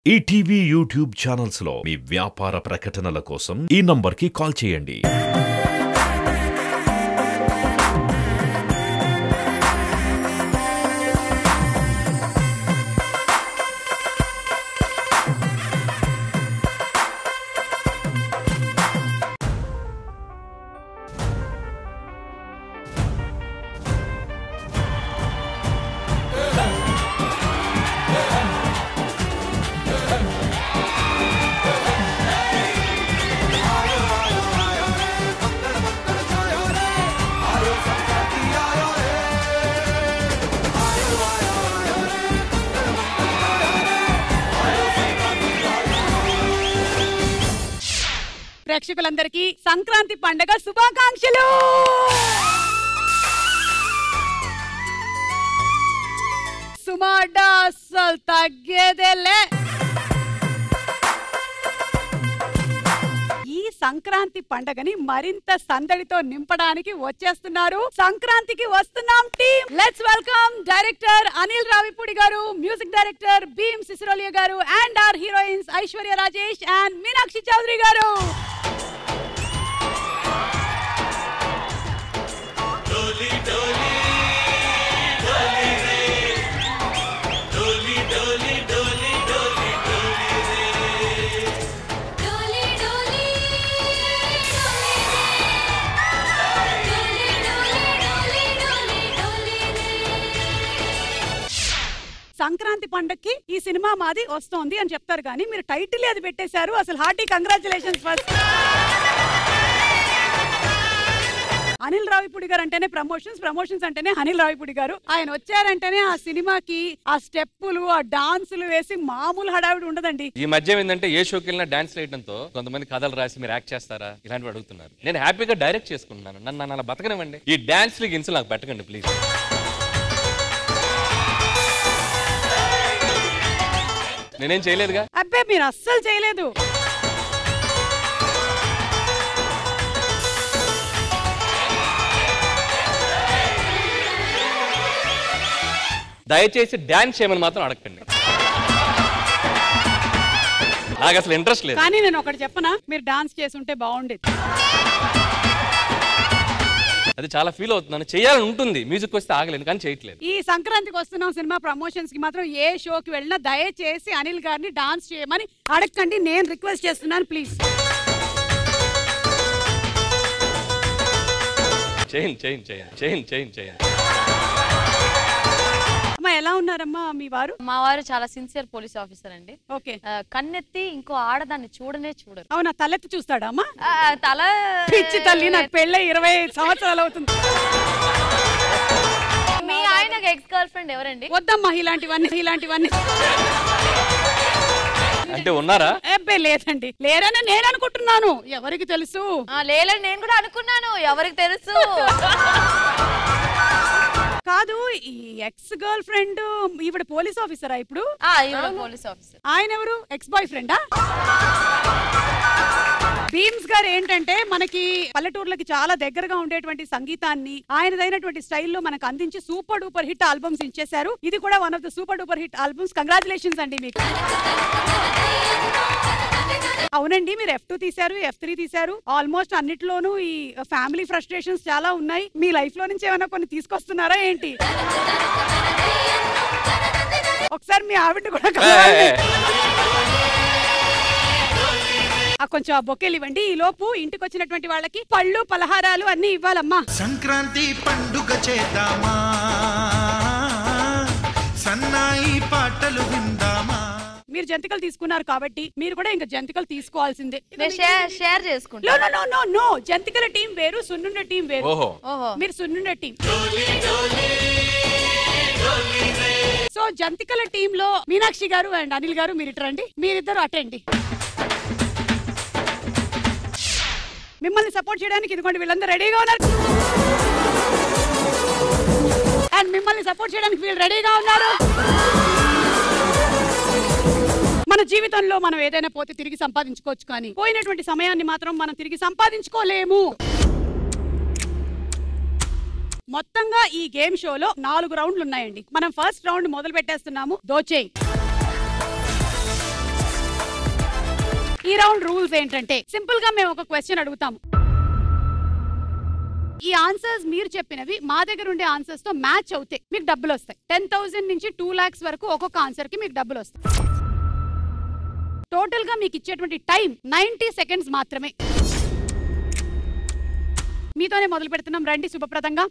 ETV YouTube channels లో మీ వ్యాపార ప్రకటనల కోసం ఈ నంబర్కి కాల్ చేయండి. ప్రేక్షకులందరికీ సంక్రాంతి పండుగ శుభాకాంక్షలు. సుమాడా అస్సలు తగ్గేదేలే. ఈ సంక్రాంతి పండుగని మరింత సందడితో నింపడానికి వచ్చేస్తున్నారు. సంక్రాంతికి వస్తున్నాం team. Let's welcome director Anil Ravipudi garu, music director Bheem Ceciroleo garu and our heroines Aishwarya Rajesh and Meenakshi Chaudhary garu. Sankranti పండక్కి ఈ సినిమా మాది వస్తోంది అని చెప్తారు కానీ మీరు టైటిల్ అది పెట్టేశారు. అసలు hearty congratulations first. Anil Ravipudi గారు అంటేనే ప్రమోషన్స్ అంటేనే అనిల్ రావిపూడి గారు. ఆయన వచ్చారంటేనే ఆ సినిమాకి ఆ స్టెప్పులు ఆ డాన్సులు వేసి మామూలు హడావిడి ఉండదండి. ఈ మధ్య ఏంటంటే ఏ షోకి వెళ్ళినా డాన్స్ వేయడంతో కొంతమంది కథలు రాసి మీరు యాక్ట్ చేస్తారా ఇలాంటివి అడుగుతున్నారు. నేను హ్యాపీగా డైరెక్ట్ చేసుకుంటున్నాను. నన్ను అలా బతకనివ్వండి. ఈ డాన్స్ గిన్సులు నాకు పెట్టకండి ప్లీజ్. నేనేం చేయలేదుగా. అబ్బే మీరు అస్సలు చేయలేదు. దయచేసి డాన్స్ చేయమని మాత్రం అడగండి. నాకు అసలు ఇంట్రెస్ట్ లేదు. కానీ నేను ఒకటి చెప్పనా, మీరు డాన్స్ చేస్తుంటే బాగుండేది. అది చాలా ఫీల్ అవుతున్నాను. చేయాలని ఉంటుంది, మ్యూజిక్ వస్తే ఆగలేదు కానీ చేయట్లేదు. ఈ సంక్రాంతికి వస్తున్నాం సినిమా ప్రమోషన్స్ కి మాత్రం ఏ షోకి వెళ్ళినా దయచేసి అనిల్ గారిని డాన్స్ చేయమని అడగండి. నేను రిక్వెస్ట్ చేస్తున్నాను ప్లీజ్. చేయండి. అమ్మా ఎలా ఉన్నారమ్మా మీ వారు? మా వారు చాలా సిన్సియర్ పోలీస్ ఆఫీసర్ అండి. ఓకే. కన్నెత్తి ఇంకో ఆడదాన్ని చూడరు. అవునా? తలెత్తి చూస్తాడా అమ్మా? తల పిచ్చి తల్లి, నాకు పెళ్ళై 25 సంవత్సరాలు అవుతుంది. మీ ఆయనకు ఎక్స్ గర్ల్ ఫ్రెండ్ ఎవరండి? వద్దమ్మా ఇలాంటివన్నీ. అంటే ఉన్నారా? అబ్బే లేదండి, లేరని నేను అనుకుంటున్నాను. ఎవరికి తెలుసు? లేలని నేను కూడా అనుకున్నాను. ఎవరికి తెలుసు? కాదు, ఈ ఎక్స్ గర్ల్ ఫ్రెండ్ ఈవిడ పోలీస్ ఆఫీసరా ఇప్పుడు? Police officer. ఆయన ఎవరు? ఎక్స్ బాయ్ ఫ్రెండా? భీమ్స్ గారు ఏంటంటే మనకి పల్లెటూర్లకి చాలా దగ్గరగా ఉండేటువంటి సంగీతాన్ని ఆయనదైనటువంటి స్టైల్లో మనకు అందించి సూపర్ డూపర్ హిట్ ఆల్బమ్స్ ఇచ్చేశారు. ఇది కూడా one of the super duper hit albums. Congratulations అండి మీకు. అవునండి, మీరు F2 తీశారు, F3 తీశారు. ఆల్మోస్ట్ అన్నిట్లోనూ ఈ ఫ్యామిలీ ఫ్రస్ట్రేషన్స్ చాలా ఉన్నాయి. మీ లైఫ్ లో నుంచి ఏమైనా కొన్ని తీసుకొస్తున్నారా ఏంటి? ఒకసారి మీ ఆవిడని కూడా కొంచెం ఆ బొకేలు ఇవ్వండి. ఈ లోపు ఇంటికి వచ్చినటువంటి వాళ్ళకి పళ్ళు పలహారాలు అన్ని ఇవ్వాలమ్మా. సంక్రాంతి పండుగ చేద్దామా, సన్నాయి పాటలు విందామా. మీరు జంతికలు తీసుకున్నారు కాబట్టి మీరు కూడా ఇంకా జంతికలు తీసుకోవాల్సిందే. షేర్ చేసుకుంటా. నో, జంతికల టీం వేరు, సున్నుండ టీం వేరు. మీరు సున్నుండ టీం. సో జంతికల టీం లో మీనాక్షి గారు అండ్ అనిల్ గారు మీరు ఇటు రండి. మీరిద్దరు అటెండి. మిమ్మల్ని సపోర్ట్ చేయడానికి ఇదిగోండి వీళ్ళందరూ రెడీగా ఉన్నారు. అండ్ మిమ్మల్ని సపోర్ట్ చేయడానికి వీళ్ళు రెడీగా ఉన్నారు. మన జీవితంలో మనం ఏదైనా పోతే తిరిగి సంపాదించుకోవచ్చు, కానీ పోయినటువంటి సమయాన్ని మాత్రం మనం తిరిగి సంపాదించుకోలేము. మొత్తంగా ఈ గేమ్ షోలో 4 రౌండ్లు ఉన్నాయండి. మనం ఫస్ట్ రౌండ్ మొదలు పెట్టేస్తున్నాము. దోచేయ్. ఈ రౌండ్ రూల్స్ ఏంటంటే సింపుల్ గా మేము ఒక క్వశ్చన్ అడుగుతాము. ఈ ఆన్సర్స్ మీరు చెప్పినవి మా దగ్గర ఉండే ఆన్సర్స్ తో మ్యాచ్ అవుతాయి, మీకు డబ్బులు వస్తాయి. 10,000 నుంచి 2 lakhs వరకు ఒక్కొక్క ఆన్సర్ కి మీకు డబ్బులు వస్తాయి. టోటల్ గా మీకు ఇచ్చేటువంటి టైం 90 seconds మాత్రమే. మీతోనే మొదలు పెడుతున్నాం, రండి శుభప్రదంగా.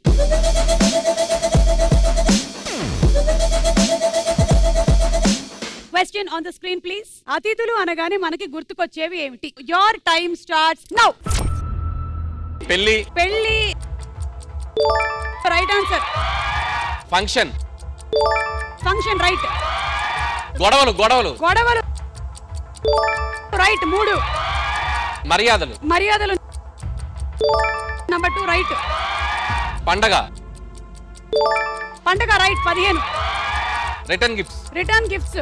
Question on the screen please. అతిథులు అనగానే మనకి గుర్తుకొచ్చేవి ఏమిటి? Your time starts now. పెళ్లి. పెళ్లి right answer. Function. Function right. గొడవలు. గొడవలు. గొడవలు రైట్. 3. మర్యాదలు. మర్యాదలు నంబర్ 2 రైట్. పండగ. పండగ right. 15. Return gifts. Return gifts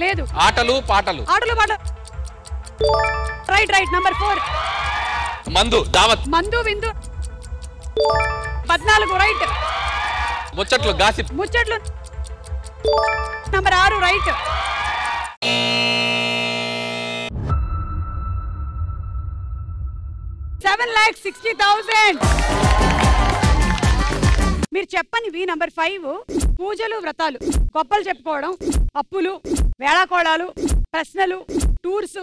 లేదు. ఆటలు పాటలు. ఆటలు పాటలు రైట్ రైట్. నంబర్ 4 మందు. దావత్. మందు విందు 14 రైట్. ముచ్చట్లు. గాసిప్. ముచ్చట్లు నంబర్ 6 రైట్. $7,60,000. మీరు చెప్పనివి నంబర్ 5 పూజలు వ్రతాలు, గొప్పలు చెప్పుకోవడం, అప్పులు, వేళాకోళాలు, ప్రశ్నలు, టూర్స్,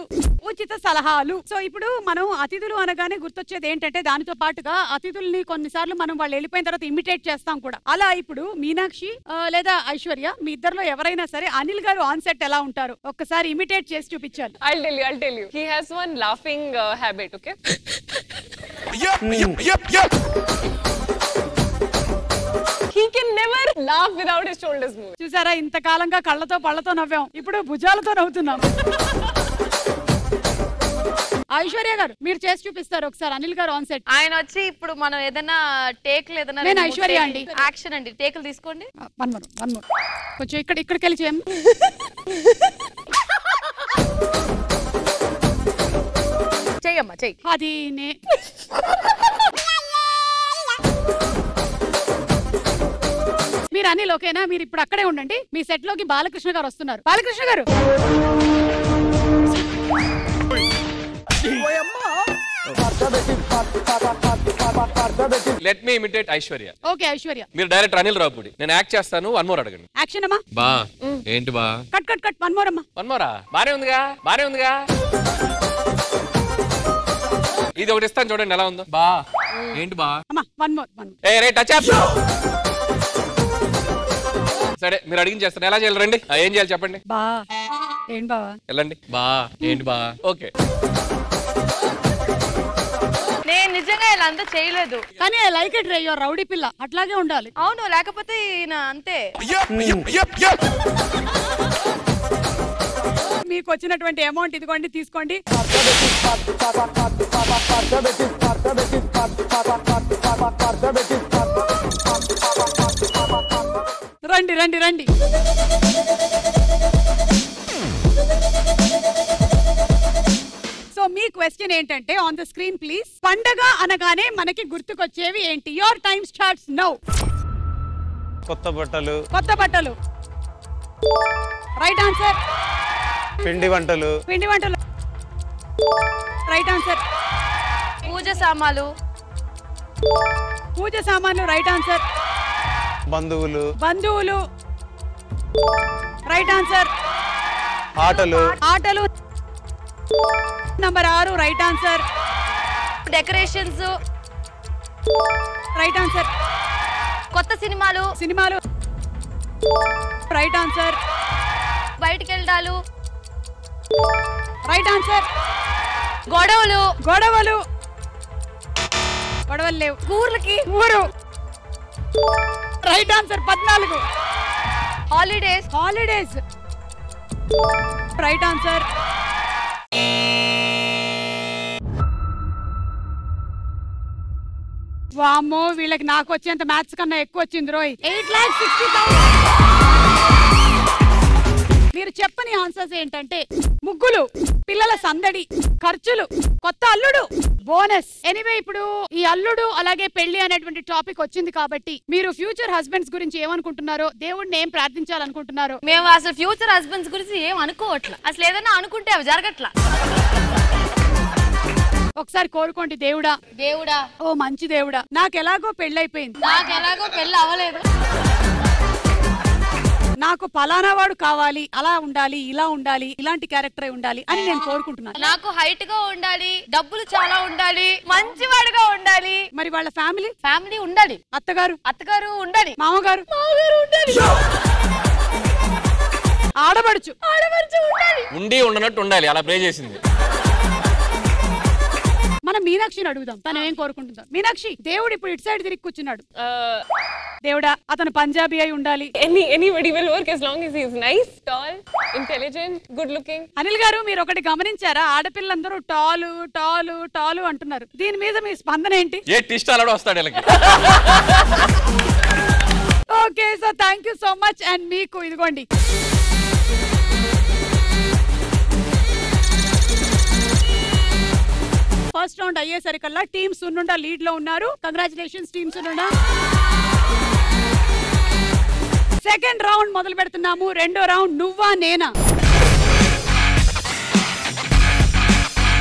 ఉచిత సలహాలు. సో ఇప్పుడు మనం అతిథులు అనగానే గుర్తొచ్చేది ఏంటంటే దానితో పాటుగా అతిథుల్ని కొన్నిసార్లు మనం వాళ్ళు వెళ్ళిపోయిన తర్వాత ఇమిటేట్ చేస్తాం కూడా. అలా ఇప్పుడు మీనాక్షి లేదా ఐశ్వర్య మీ ఇద్దరిలో ఎవరైనా సరే అనిల్ గారు ఆన్ సెట్ ఎలా ఉంటారు ఒక్కసారి ఇమిటేట్ చేసి చూపించాలి. I'll tell you. He has one laughing habit, okay? Yep. He can never laugh without his shoulders moving. చూసారా, ఇంతకాలంగా కళ్ళతో పళ్ళతో నవ్వాం, ఇప్పుడు భుజాలతో నవ్వుతున్నాం. ఐశ్వర్య గారు మీరు చేసి చూపిస్తారు ఒకసారి అనిల్ గారు ఆన్ సెట్. ఆయన వచ్చి ఇప్పుడు మనం ఏదైనా టేక్లు ఏదైనా. నేను ఐశ్వర్య అండి. యాక్షన్ అండి. టేకులు తీసుకోండి. వన్ మోర్ కొంచెం ఇక్కడికి వెళ్ళి చేయం. చెయ్యమ్మా చెయ్యి. అది మీరు అనిల్ ఓకేనా? మీరు ఇప్పుడు అక్కడే ఉండండి. మీ సెట్ లోకి బాలకృష్ణ గారు వస్తున్నారు. బాలకృష్ణ గారు let me imitate Aishwarya. Okay Aishwarya. మీరు డైరెక్టర్ అనిల్ రావుపూడి, నేను యాక్ట్ చేస్తాను. 1 more అడగండి. యాక్షన్ అమ్మా. బా ఏంటి బా? కట్ 1 more అమ్మా. 1 more బానే ఉందిగా. ఇది ఒకటి ఇస్తాను చూడండి ఎలా ఉందో. బా ఏంటి బా? అమ్మా 1 more. ఏ రే టచ్ అప్. సరే మీరు అడిగిన చేస్తాను. ఎలా చేయాలి రండి. ఏం చేయాలి చెప్పండి. బా ఏంటి బావా? వెళ్ళండి. బా ఏంటి బా? ఓకే. నేను నిజంగా ఇలా అంతా చేయలేదు, కానీ I like it ray. Your rowdy పిల్ల అట్లాగే ఉండాలి. అవును, లేకపోతే ఈయన అంతే. మీకు వచ్చినటువంటి అమౌంట్ ఇదిగోండి, తీసుకోండి. రండి. సో మీ క్వశ్చన్ ఏంటంటే ఆన్ ద స్క్రీన్ ప్లీజ్. పండగ అనగానే మనకి గుర్తుకొచ్చేవి ఏంటి? Your time starts now. కొత్త బట్టలు. Right answer. పిండి వంటలు. Right answer. పూజ సామాన్లు. Right answer. బంధువులు. Right answer. ఆటలు. Number 6 right answer. Decorations. Right answer. కొత్త సినిమాలు. Right answer. బయటికి వెళ్ళడాలు. Right answer. గొడవలు లేవు. ఊరు. Right answer. 14. Holidays. Right answer. వామ్మో, వీళ్ళకి నాకు వచ్చేంత మ్యాథ్స్ కన్నా ఎక్కువ వచ్చింది రోయ్. 8,60,000. మీరు మీరు చెప్పని ఆన్సర్స్ ఏంటంటే ముగ్గులు, పిల్లల సందడి, ఖర్చులు, కొత్త అల్లుడు, బోనస్. ఎనీవే ఇప్పుడు ఈ అల్లుడు అలాగే పెళ్లి అనేటువంటి టాపిక్ వచ్చింది కాబట్టి మీరు ఫ్యూచర్ హస్బెండ్స్ గురించి ఏమనుకుంటున్నారో, దేవుడిని ఏం ప్రార్థించాలనుకుంటున్నారో? మేము అసలు ఫ్యూచర్ హస్బెండ్స్ గురించి ఏం అనుకోవట్లా. అసలు ఏదైనా అనుకుంటే అవి జరగట్లా. ఒకసారి కోరుకోండి, దేవుడా దేవుడా, ఓ మంచి దేవుడా, నాకు ఎలాగో పెళ్ళైపోయింది, నాకు ఎలాగో పెళ్లి అవ్వలేదు, నాకు పలానా వాడు కావాలి, అలా ఉండాలి, ఇలా ఉండాలి, ఇలాంటి క్యారెక్టర్ ఉండాలి అని నేను కోరుకుంటున్నాను. నాకు హైట్ గా ఉండాలి, డబ్బులు చాలా ఉండాలి, మంచివాడుగా ఉండాలి. మరి వాళ్ళ ఫ్యామిలీ ఉండాలి, అత్తగారు ఉండాలి, మామగారు ఉండాలి, ఆడబడుచు ఉండాలి, ఉండి ఉండనట్టు ఉండాలి. అలా ప్రే చేసింది. మనం మీనాక్షిని అడుగుదాం, తను ఏం కోరుకుంటుందో. మీనాక్షి, దేవుడు ఇప్పుడు ఇటు సైడ్ తిరిగి కూర్చున్నాడు. దేవుడా, అతను పంజాబీ అయి ఉండాలి. Anybody will work as long as he is nice, tall, intelligent, good looking. Anil గారు, మీరు ఒకటి గమనించారా? ఆడపిల్లందరూ టాలు టాలు టాలు అంటున్నారు. దీని మీద మీ స్పందన ఏంటి? ఏ టిస్ట్ అలడు వస్తాడు వీళ్ళకి. Okay, so thank you so much. And మీకు ఇదిగోండి, ఫస్ట్ రౌండ్ అయ్యేసరికల్లా టీమ్ సున్నుండా లీడ్ లో ఉన్నారు. Congratulations team Sunnunda. Second round మొదలు పెడుతున్నాము. రెండో రౌండ్ నువ్వా నేనా.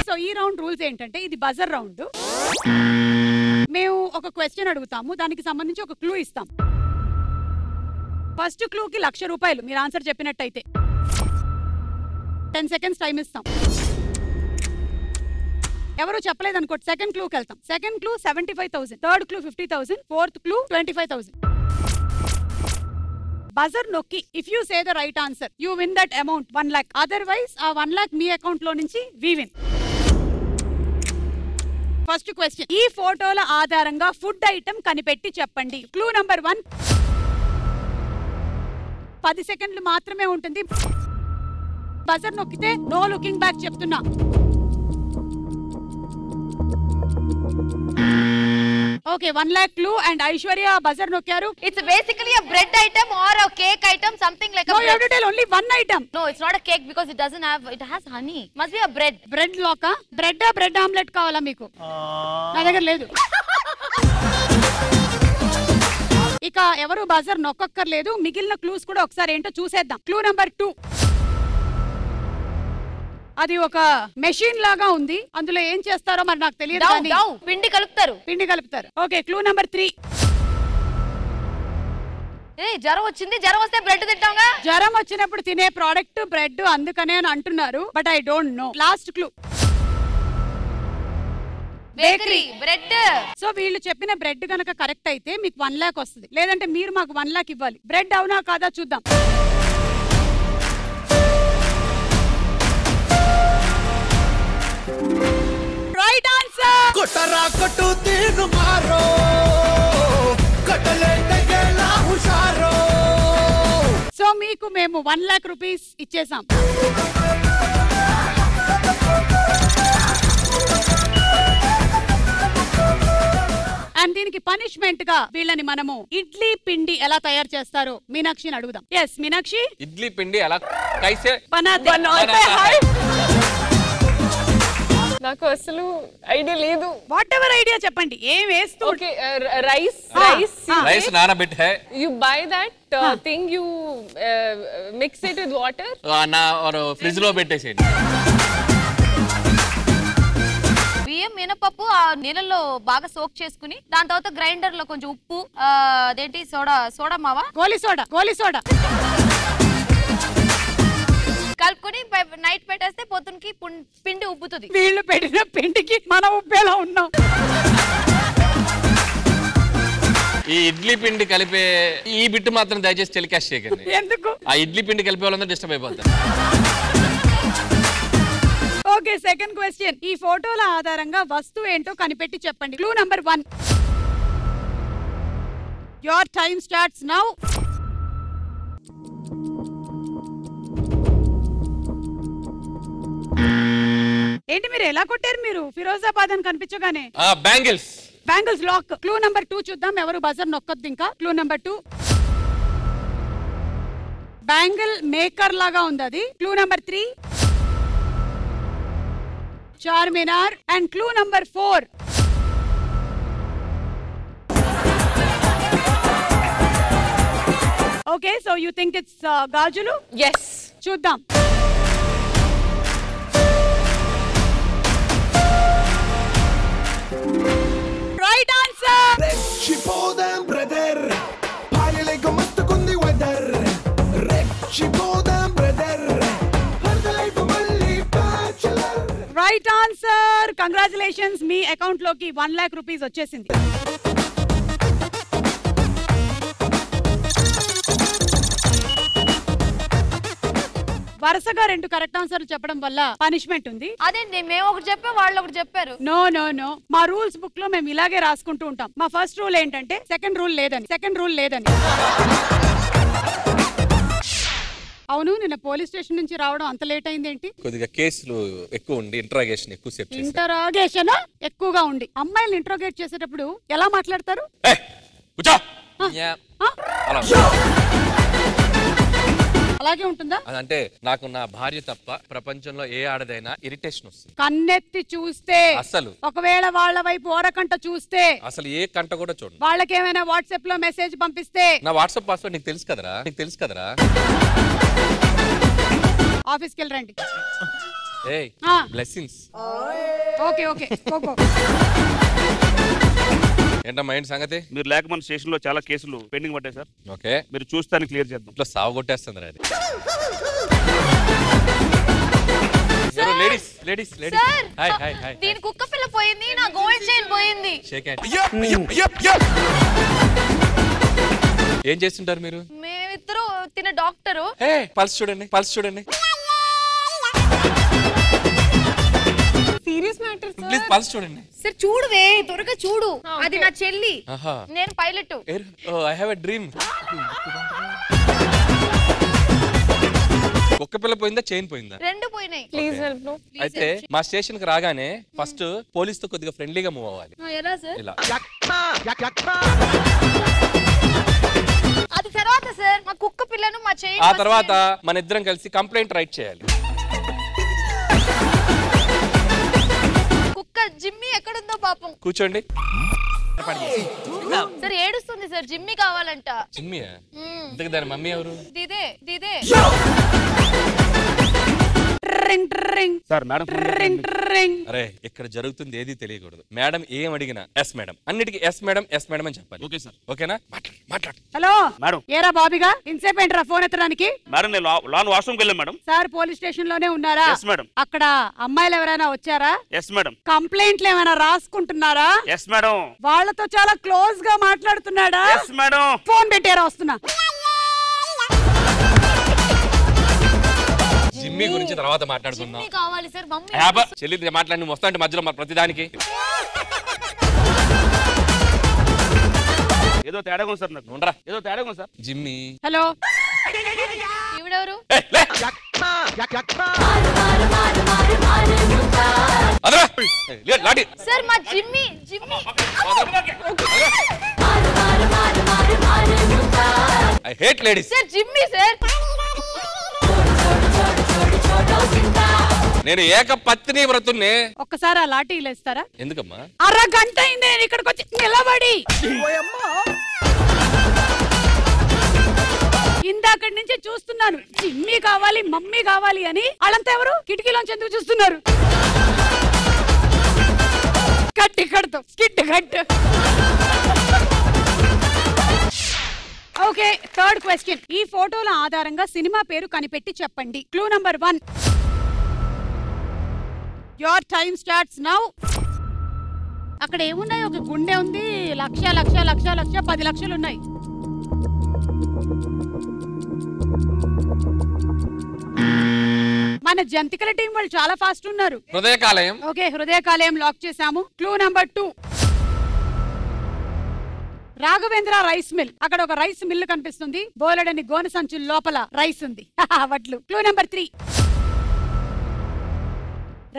సో ఈ రౌండ్ రూల్స్ ఏంటంటే, ఇది బజర్ రౌండ్. మేము ఒక క్వశ్చన్ అడుగుతాము, దానికి సంబంధించి ఒక క్లూ ఇస్తాం. ఫస్ట్ క్లూకి 1,00,000 రూపాయలు మీరు ఆన్సర్ చెప్పినట్టయితే. 10 seconds టైం ఇస్తాం. ఎవరు చెప్పలేదు అనుకోండి, సెకండ్ క్లూకి వెళ్తాం. Second clue 75,000, third clue 50,000, fourth clue 25,000. Buzzer నొక్కి if you say the right answer you win that amount 1 lakh. Otherwise ఆ 1 lakh మీ అకౌంట్ లో నుంచి వి విన్. ఫస్ట్ క్వశ్చన్, ఈ ఫోటోల ఆధారంగా ఫుడ్ ఐటమ్ కనిపెట్టి చెప్పండి. Clue number 1. 10 సెకండ్లు మాత్రమే ఉంటుంది. బజర్ నొక్కితే నో లుకింగ్ బ్యాక్ చెప్తున్నా. Okay, 1 lakh clue and Aishwarya buzzer nokkaru. It's basically a bread item or a cake item, something like a No, bread. you have to tell only one item. No, it's not a cake because it has honey. Must be a bread. Bread loka, bread omelette kavala meeku. Na daggara ledu. ఇక ఎవరు buzzer నొక్కక్కర్లేదు. మిగిలిన clues కూడా ఒకసారి ఏంటో చూసేద్దాం. Clue number 2. అది ఒక machine లాగా ఉంది. అందులో ఏం చేస్తారో మరి నాకు తెలియదు కానీ పిండి కలుపుతారు. Okay, clue number 3. జ్వరం వచ్చింది, జ్వరం వస్తే బ్రెడ్ తింటాంగా. జ్వరం వచ్చినప్పుడు తినే ప్రోడక్ట్ బ్రెడ్, అందుకనే అని అంటున్నారు, but I don't know. Last clue, bakery bread. So వీళ్ళు చెప్పిన బ్రెడ్ గనక కరెక్ట్ అయితే మీకు 1 lakh వస్తుంది. లేదంటే మీరు మాకు 1 lakh ఇవ్వాలి. బ్రెడ్ అవునా కాదా చూద్దాం. Right answer. కొట్టరా కొట్టు తీరు మారో కట్టలే తగలా హుషారో. సో మీకు మేము 1 lakh rupees ఇచ్చేసాం. అండ్ దీనికి పనిష్మెంట్ గా వీళ్ళని మనము ఇడ్లీ పిండి ఎలా తయారు చేస్తారో మీనాక్షిని అడుగుదాం. ఎస్ మీనాక్షి, ఇడ్లీ పిండి ఎలా కైసే బనాతే నాకు అసలు ఐడియా లేదు. వాట్ ఎవర్ ఐడియా చెప్పండి, ఏం వేస్తూ. ఓకే, రైస్ నానబెట్టే. You buy that thing, you mix it with water. Fridge లో పెట్టేసేయండి. బియ్యం మినపప్పు ఆ నీళ్ళలో బాగా సోక్ చేసుకుని దాని తర్వాత గ్రైండర్ లో కొంచెం ఉప్పు, అదేంటి సోడా మావా, గోలి సోడా కలుపుకొని నైట్ పెట్టేస్తే పొద్దునకి పిండి ఉబ్బుతుంది. వీళ్ళు పెట్టిన పిండికి మనం ఉప్పేలా ఉన్నాం. ఈ ఇడ్లీ పిండి కలిపే ఈ బిట్టు మాత్రం దయచేసి టెలికాస్ట్ చేయకండి. ఎందుకు? ఆ ఇడ్లీ పిండి కలిపే వాళ్ళందరూ డిస్టర్బ్ అయిపోతారు. ఓకే, సెకండ్ క్వశ్చన్, ఈ ఫోటోల ఆధారంగా వస్తువు ఏంటో కనిపెట్టి చెప్పండి. Clue number 1. Your time starts now. ఏంటి మీరు ఎలా కొట్టారు? మీరు ఫిరోజాబాద్ అని కనిపించగానే. Bangles lock. క్లూ నంబర్ 2 చూద్దాం, ఎవరు బజర్ నొక్కొద్దు ఇంకా. క్లూ నంబర్ 2, బ్యాంగిల్ మేకర్ లాగా ఉంది అది. Clue number 3 Charminar. And clue number 4 okay, so you think it's గాజులు? Yes. చూద్దాం. Right answer. రెచ్చిపోదాం బ్రదర్, పాయలేక మస్తుకుంది వెదర్. రెచ్చిపోదాం బ్రదర్, లైఫ్ మళ్ళీ బ్యాచులర్. Right answer. కంగ్రాచులేషన్స్, మీ అకౌంట్ లోకి 1 lakh rupees వచ్చేసింది. వరుసగా 2 కరెక్ట్ ఆన్సర్లు చెప్పడం వల్ల పనిష్మెంట్ ఉంది. అదే మేము ఒకటి చెప్పాం, వాళ్ళు ఒకటి చెప్పారు. నో నో నో, మా రూల్స్ బుక్ లో మేము ఇలాగే రాసుకుంటూ ఉంటాం. మా ఫస్ట్ రూల్ ఏంటంటే సెకండ్ రూల్ లేదని. అవును, నిన్న పోలీస్ స్టేషన్ నుంచి రావడం అంత లేట్ అయింది ఏంటి? కొద్దిగా కేసులు ఎక్కువ ఉండి ఇంటరాగేషన్ ఎక్కువ సేపు చేశారు. ఇంటరాగేషన్ ఎక్కువగా ఉండి. అమ్మాయిలు ఇంటరాగేట్ చేసేటప్పుడు ఎలా మాట్లాడతారు? కూర్చో. అలా అలాగే ఉంటుందా? అదంటే నాకు నా భార్య తప్ప ప్రపంచంలో ఏ ఆడదైనా ఇరిటేషన్ వస్తుంది. కన్నెత్తి చూస్తే అసలు, ఒకవేళ వాళ్ళ వైపు ఓరకంట చూస్తే అసలు ఏ కంట కూడా చూడండి. వాళ్ళకేమైనా వాట్సాప్ లో మెసేజ్ పంపిస్తే నా వాట్సాప్ పాస్వర్డ్ నీకు తెలుసు కదరా. ఆఫీస్కి వెళ్ళండి. ఏయ్, బ్లెస్సింగ్స్. ఓకే ఓకే, ఏంటో మైండ్ సంగతి? మీరు లేక మన స్టేషన్ లో చాలా కేసులు పెండింగ్ పడ్డాయి సార్. ఓకే, మీరు చూస్తాను క్లియర్ చేద్దాం. ఇట్లా సాగు కొట్టేస్తుంది అది. లేడీస్ దీని కుక్క పిల్ల పోయింది, నా గోల్డ్ చైన్ పోయింది. ఏం చేస్తుంటారు మీరు? మేమిద్దరు తిన డాక్టరు. పల్స్ చూడండి. Serious matter, sir. Please pulse చూడండి. సార్ చూడువే, త్వరగా చూడు. అది నా చెల్లి, నేను pilot. I have a dream. ఒక్క పిల్ల పోయిందా, చైన్ పోయిందా? రెండు పోయినాయి. Please help no. అయితే మా స్టేషన్ కి రాగానే ఫస్ట్ పోలీస్ తో కొద్దిగా ఫ్రెండ్లీగా మూవ్ అవ్వాలి. ఎలా సార్? ఇలా. అది తర్వాత సార్ మా కుక్క పిల్లను మా చైన్. ఆ తర్వాత మన ఇద్దరం కలిసి కంప్లైంట్ రైట్ చేయాలి. కుక్క జిమ్మి ఎక్కడుందో పాపం. కూర్చోండి. సార్ ఏడుస్తుంది సార్, జిమ్మి కావాలంట. జిమ్మియా? ఇంతకు దాని మమ్మీ ఎవరు? దిదే. సార్ మేడం అరే, ఇక్కడ జరుగుతుంది ఏది తెలియకూడదు. మేడం ఏం అడిగినా ఎస్ మేడం, అన్నిటికీ ఎస్ మేడం అని చెప్పాలి. ఓకే సార్, ఓకేనా? మాట్లాడు. Hello madam. ఏరా బాబిగా, ఇన్సేపు ఏంట్రా ఫోన్ ఎత్తడానికి? మేడం నేను లాన్ వాష్రూమ్కి వెళ్ళాను మేడం. సార్ పోలీస్ స్టేషన్ లోనే ఉన్నారా? Yes madam. అక్కడ అమ్మాయిలు ఎవరైనా వచ్చారా? Yes madam. కంప్లైంట్లు ఏమైనా రాసుకుంటున్నారా? Yes madam. వాళ్ళతో చాలా క్లోజ్ గా మాట్లాడుతున్నాడా? Yes madam. ఫోన్ పెట్టారా? వస్తున్నా. జిమ్మి గురించి తర్వాత మాట్లాడుకుందాం. జిమ్మి కావాలి సార్, మమ్మీ. చెల్లి మాట్లాడి వస్తా అంటే మధ్యలో ప్రతిదానికి ఏదో తేడాగా ఉంది సార్ నాకు. ఉండరా, ఏదో తేడాగా ఉంది సార్. జిమ్మి. హలో, ఈవిడెవరు? సార్ మా Jimmy. I hate ladies. Sir Jimmy sir. నేను ఏకపత్ని వ్రతున్నే. ఒక్కసారి ఆ లాఠీ ఇస్తారా? ఎందుకమ్మా? అరగంట అయింది నేను ఇక్కడికి వచ్చి నిలబడి. ఇందాకటి నుంచి చూస్తున్నాను, జిమ్మి కావాలి మమ్మీ కావాలి అని. వాళ్ళంతా ఎవరు? కిటికీలోంచి ఎందుకు చూస్తున్నారు? కట్టు స్కిట్ కట్టు. Okay, third question. ఈ ఫోటోల ఆధారంగా సినిమా పేరు కనిపెట్టి చెప్పండి. Clue number 1. Your time starts now. అక్కడ ఏమున్నాయి? ఒక గుండె ఉంది, లక్ష 10 లక్షలు ఉన్నాయి. మన జంతికల టీం వాళ్ళు చాలా ఫాస్ట్ ఉన్నారు. హృదయకాలయం. ఓకే, హృదయకాలయం లాక్ చేసాము. Clue number 2. Raghavendra rice mill. అక్కడ ఒక రైస్ మిల్ కనిపిస్తుంది, బోలెడని గోనె సంచుల లోపల రైస్ ఉంది, వడ్లు. Clue number 3.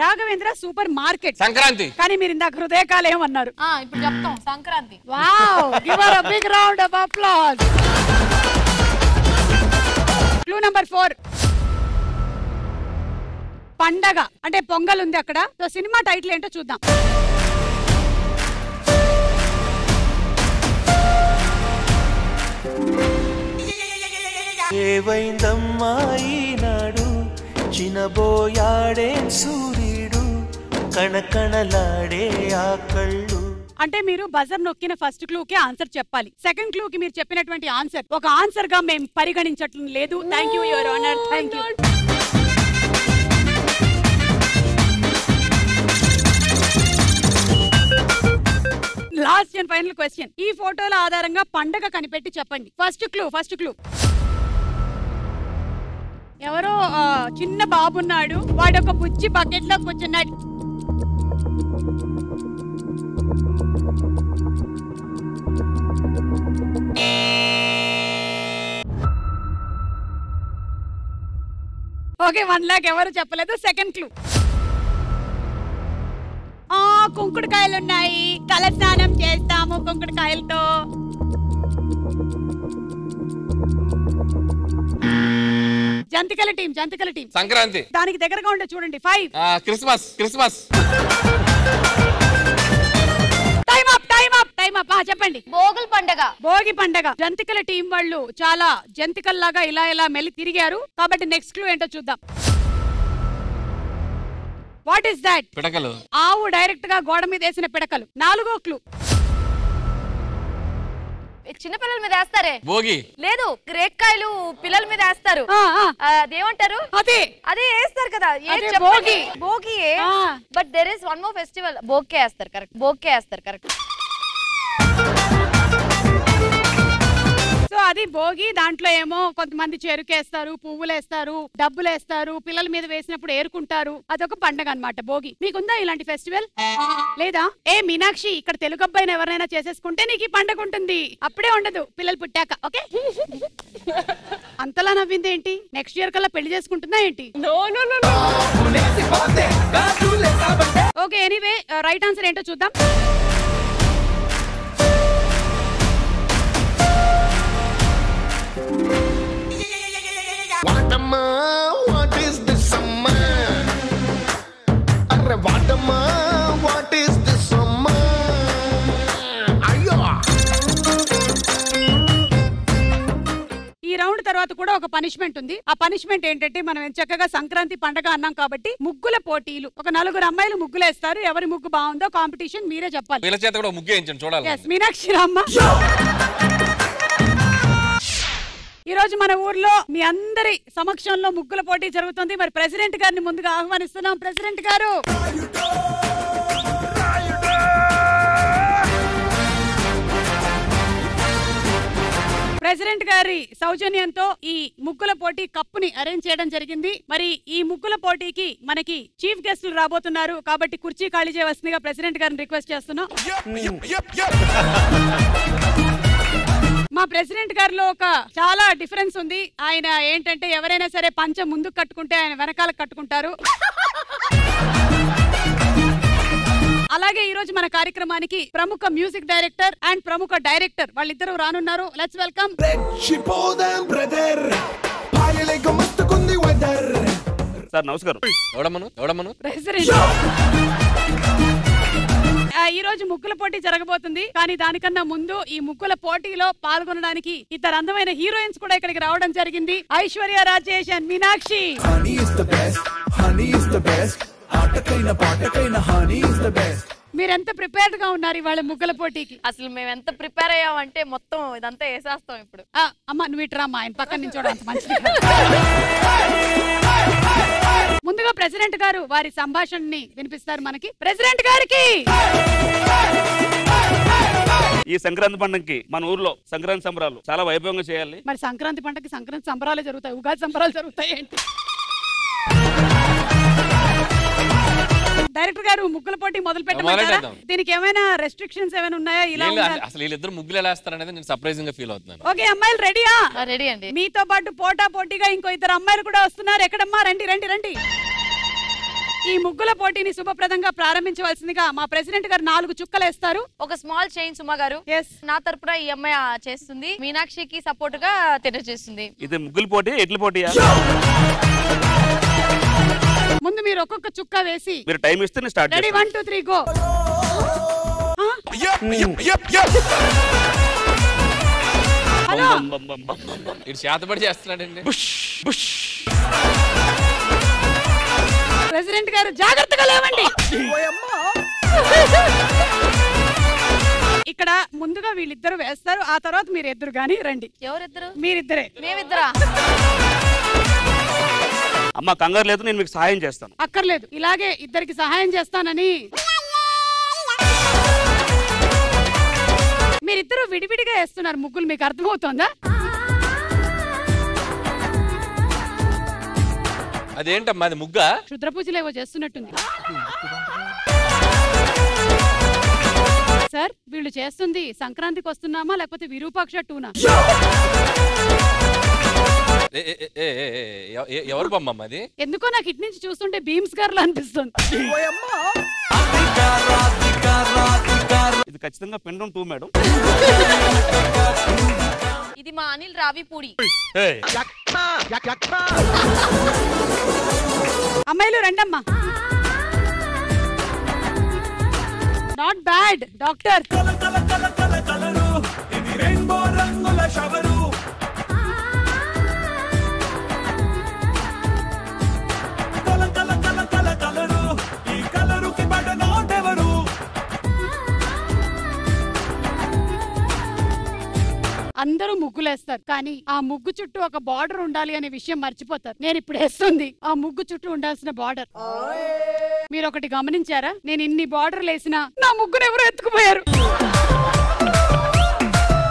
Raghavendra super market. Sankranti. కానీ మీరు ఇందాక హృదయకాలయం అన్నారు. ఇప్పుడు చెప్తాం Sankranti. Wow, give her a big round of applause. Clue number 4 పండగ అంటే పొంగల్ ఉంది అక్కడ. సో సినిమా టైటిల్ ఏంటో చూద్దాం. ఏవైందమ్మా ఈనాడు చినబోయాడే సూర్యుడు కణకణలాడే ఆ కళ్ళు. అంటే మీరు బజర్ నొక్కిన ఫస్ట్ క్లూకి ఆన్సర్ చెప్పాలి. సెకండ్ క్లూకి మీరు చెప్పినటువంటి ఆన్సర్ ఒక ఆన్సర్ గా మేము పరిగణించట్లేదు లేదు. Thank you your honour. Thank you. Last and final question. ఈ ఫోటోల ఆధారంగా పండగ కనిపెట్టి చెప్పండి. ఫస్ట్ క్లూ ఎవరో చిన్న బాబున్నాడు, వాడు ఒక బుజ్జి బకెట్ లో కూర్చున్నాడు. ఓకే 1 లాక్ ఎవరు చెప్పలేదు. సెకండ్ క్లూ కుంకుడుకాయలున్నాయి, తల స్నానం చేస్తాము కుంకుడుకాయలతో. జంతికల టీం సంక్రాంతి. దానికి దగ్గరగా ఉండే చూడండి. 5 క్రిస్మస్. Time up. చెప్పండి. భోగి పండగ. జంతికల టీం వాళ్ళు చాలా జంతికల్లాగా ఇలా మెల్లి తిరిగారు. కాబట్టి నెక్స్ట్ క్లూ ఏంటో చూద్దాం. What is that? పిడకలు. ఆవు డైరెక్ట్ గా గోడ మీద వేసిన పిడకలు. 4వ క్లూ చిన్నపిల్లల మీద వేస్తారే భోగి. లేదు, రేక్కాయలు పిల్లల మీద వేస్తారు. అదేమంటారు? అదే వేస్తారు కదా. Bhogi. But there is one more festival. బోకే వేస్తారు. కరెక్ట్. సో అది భోగి. దాంట్లో ఏమో కొంతమంది చెరుకేస్తారు, పువ్వులేస్తారు, డబ్బులేస్తారు, పిల్లల మీద వేసినప్పుడు ఏరుకుంటారు. అదొక పండగ అన్నమాట భోగి. మీకుందా ఇలాంటి ఫెస్టివల్? లేదా? ఏ మీనాక్షి, ఇక్కడ తెలుగు అబ్బాయిని ఎవరైనా చేసేసుకుంటే నీకు ఈ పండగ ఉంటుంది. అప్పుడే ఉండదు పిల్లలు పుట్టాక. ఓకే అంతలా నవ్వింది ఏంటి? నెక్స్ట్ ఇయర్ కల్లా పెళ్లి చేసుకుంటుందా ఏంటి? ఓకే ఎనీవే రైట్ ఆన్సర్ ఏంటో చూద్దాం. వాటమ్మా వాట్ ఇస్ దిస్ అమ్మా? అరే వాటమ్మా వాట్ ఇస్ దిస్ అమ్మా? అయ్యో. ఈ రౌండ్ తర్వాత కూడా ఒక పనిష్మెంట్ ఉంది. ఆ పనిష్మెంట్ ఏంటంటే మనం చక్కగా సంక్రాంతి పండగ అన్నాం కాబట్టి ముగ్గుల పోటీలు. ఒక 4 అమ్మాయిలు ముగ్గులేస్తారు. ఎవరి ముగ్గు బాగుందో కాంపిటీషన్ మీరే చెప్పాలి. వీళ్ళ చేత కూడా ముగ్గు వేయించండి చూడాలి. మీనాక్షి రామ్మ, ఈ రోజు మన ఊర్లో మీ అందరి సమక్షంలో ముగ్గుల పోటీ జరుగుతుంది. మరి ప్రెసిడెంట్ గారిని ముందుగా ఆహ్వానిస్తున్నాం. ప్రెసిడెంట్ గారు, ప్రెసిడెంట్ గారి సౌజన్యంతో ఈ ముగ్గుల పోటీ కప్పుని అరేంజ్ చేయడం జరిగింది. మరి ఈ ముగ్గుల పోటీకి మనకి చీఫ్ గెస్టులు రాబోతున్నారు కాబట్టి కుర్చీ ఖాళీ చేయవలసిందిగా ప్రెసిడెంట్ గారిని రిక్వెస్ట్ చేస్తున్నాం. మా ప్రెసిడెంట్ గారిలో ఒక చాలా డిఫరెన్స్ ఉంది. ఆయన ఏంటంటే ఎవరైనా సరే పంచ ముందుకు కట్టుకుంటే ఆయన వెనకాల కట్టుకుంటారు. అలాగే ఈ రోజు మన కార్యక్రమానికి ప్రముఖ మ్యూజిక్ డైరెక్టర్ అండ్ ప్రముఖ డైరెక్టర్ వాళ్ళిద్దరూ రానున్నారు. Let's welcome. సార్ నమస్కారం. ఎవడమ్మను ప్రెసిడెంట్. ఈ రోజు ముగ్గుల పోటీ జరగబోతుంది. కానీ దానికన్నా ముందు ఈ ముగ్గుల పోటీలో పాల్గొనడానికి 2 అందమైన హీరోయిన్స్ కూడా ఇక్కడికి రావడం జరిగింది. ఐశ్వర్య రాజేష్ అండ్ మీనాక్షి. మీరెంత ప్రిపేర్డ్ గా ఉన్నారు ఇవాళ ముగ్గుల పోటీకి? అసలు మేము ఎంత ప్రిపేర్ అయ్యామంటే మొత్తం ఇదంతా వేసేస్తాం ఇప్పుడు. అమ్మ నువ్వు ఇట్రామ్మా, ఆయన పక్కన నించోడం మంచిది. ముందుగా ప్రెసిడెంట్ గారు వారి సంభాషణని వినిపిస్తారు మనకి. ప్రెసిడెంట్ గారికి ఈ సంక్రాంతి పండుగకి మన ఊర్లో సంక్రాంతి సంబరాలు చాలా వైభవంగా చేయాలి. మరి సంక్రాంతి పండుగకి సంక్రాంతి సంబరాలు జరుగుతాయి, ఉగాది సంబరాలు జరుగుతాయి ఏంటి? డైరెక్టర్ గారు ముగ్గుల పోటీ మొదలు పెట్టమంటారా? దీనికి ఏమైనా రెస్ట్రిక్షన్స్ ఏమైనా ఉన్నాయా? ఇలా అసలు వీళ్ళిద్దరు ముగ్గులు ఎలా వేస్తారనేది నేను సర్ప్రైజింగ్ గా ఫీల్ అవుతున్నాను. ఓకే అమ్మాయిలు రెడీయా? రెడీ అండి. మీతో పాటు పోటా పోటీగా ఇంకో 2 అమ్మాయిలు కూడా వస్తున్నారు. ఎక్కడమ్మా? రండి రండి రండి. ఈ ముగ్గుల పోటీని శుభప్రదంగా ప్రారంభించవలసిందిగా మా ప్రెసిడెంట్ గారు 4 చుక్కలు వేస్తారు. ఒక స్మాల్ చేంజ్ సుమా గారు. నా తరపున ఈ అమ్మాయి చేస్తుంది, మీనాక్షికి సపోర్ట్ గా తెర చేస్తుంది. ఇది ముగ్గుల పోటీ ఎడ్ల పోటీయా? ముందు మీరు ఒక్కొక్క చుక్క వేసి మీరు టైం ఇస్తే నేను స్టార్ట్ రెడీ 1 2 3 గో. ఇటు చేతబడి చేస్తున్నాడండి. ప్రెసిడెంట్ గారు జాగ్రత్తగా లేవండి. ఇక్కడ ముందుగా వీళ్ళిద్దరు వేస్తారు, ఆ తర్వాత మీరు ఇద్దరు గాని రండి. ఎవరిద్దరు? మీరిద్దరే. మేమిద్దరా? అమ్మ కంగారు లేదు, నేను మీకు సహాయం చేస్తాను. అక్కర్లేదు, ఇలాగే ఇద్దరికి సహాయం చేస్తానని. మీరిద్దరు విడివిడిగా వేస్తున్నారు ముగ్గులు, మీకు అర్థమవుతోందా? అదేంటమ్మా అది ముగ్గా? క్షుద్ర పూజలేవో చేస్తున్నట్టుంది. సార్ వీళ్ళు చేస్తుంది సంక్రాంతికి వస్తున్నామా లేకపోతే విరూపాక్ష టూనా? ఎవరు బొమ్మ అది? ఎందుకో నాకు ఇటు నుంచి చూస్తుంటే భీమ్స్ గారు అనిపిస్తుంది. ఇది ఖచ్చితంగా పెండం 2 మేడం. ఇది మా అనిల్ రావిపూడి. అమ్మాయిలు రండమ్మా. Not bad doctor. అందరూ ముగ్గులేస్తారు, కానీ ఆ ముగ్గు చుట్టూ ఒక బార్డర్ ఉండాలి అనే విషయం మర్చిపోతారు. నేను ఇప్పుడు వేస్తుంది ఆ ముగ్గు చుట్టూ ఉండాల్సిన బార్డర్. మీరు ఒకటి గమనించారా? నేను ఇన్ని బార్డర్లు వేసినా నా ముగ్గురు ఎవరు ఎత్తుకుపోయారు.